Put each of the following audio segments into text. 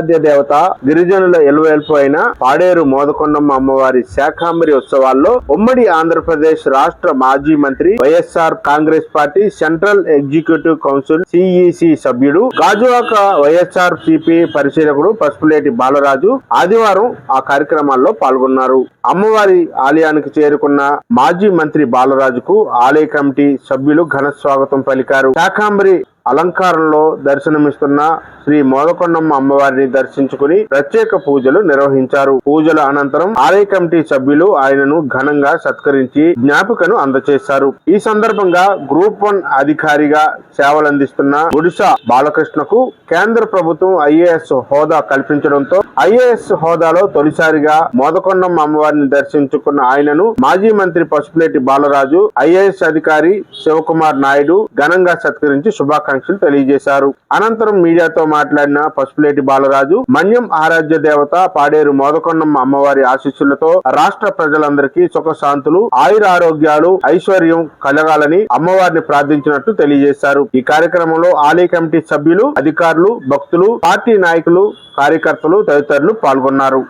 ఆరాధ్య దేవత గిరిజనుల ఎలువెల్పు అయిన పాడేరు మోదకొండమ్మ అమ్మవారి శాకాంబరి ఉత్సవాల్లో ఉమ్మడి ఆంధ్రప్రదేశ్ రాష్ట్ర మాజీ మంత్రి YSR Congress party central executive council CEC సభ్యుడు గాజువాక వైఎస్ఆర్ సిపి పరిశీలకుడు పసుపులేటి బాలరాజు ఆదివారం ఆ కార్యక్రమాల్లో పాల్గొన్నారు. అమ్మవారి ఆలయానికి చేరుకున్న మాజీ మంత్రి బాలరాజుకు ఆలయ కమిటీ సభ్యులు ఘన స్వాగతం పలికారు. శాకాంబరి అలంకారంలో దర్శనమిస్తున్న శ్రీ మోదకొండమ్మ అమ్మవారిని దర్శించుకుని ప్రత్యేక పూజలు నిర్వహించారు. పూజల అనంతరం ఆలయ కమిటీ సభ్యులు ఆయనను ఘనంగా సత్కరించి జ్ఞాపికను అందజేశారు. ఈ సందర్భంగా గ్రూప్ 1 అధికారిగా సేవలందిస్తున్న గుడిసా బాలకృష్ణకు కేంద్ర ప్రభుత్వం ఐఏఎస్ హోదా కల్పించడంతో ఐఏఎస్ హోదాలో తొలిసారిగా మోదకొండమ్మ అమ్మవారిని దర్శించుకున్న ఆయనను మాజీ మంత్రి పసుపులేటి బాలరాజు, ఐఏఎస్ అధికారి శివకుమార్ నాయుడు ఘనంగా సత్కరించి శుభాకాంక్షలు తెలియజేశారు. అనంతరం మీడియాతో మాట్లాడిన పసుపులేటి బాలరాజు, మన్యం ఆరాధ్య దేవత పాడేరు మోదకొండమ్మ అమ్మవారి ఆశీస్సులతో రాష్ట్ర ప్రజలందరికీ సుఖశాంతులు, ఆయురారోగ్యాలు, ఐశ్వర్యం కలగాలని అమ్మవారిని ప్రార్థించినట్టు తెలియజేశారు. ఈ కార్యక్రమంలో ఆలయ కమిటీ సభ్యులు, అధికారులు, భక్తులు, పార్టీ నాయకులు, కార్యకర్తలు తదితరులు పాల్గొన్నారు.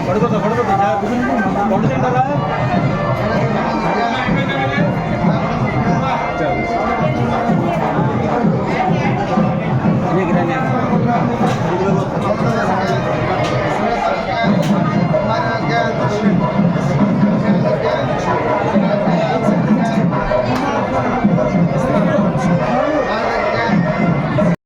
పడుకో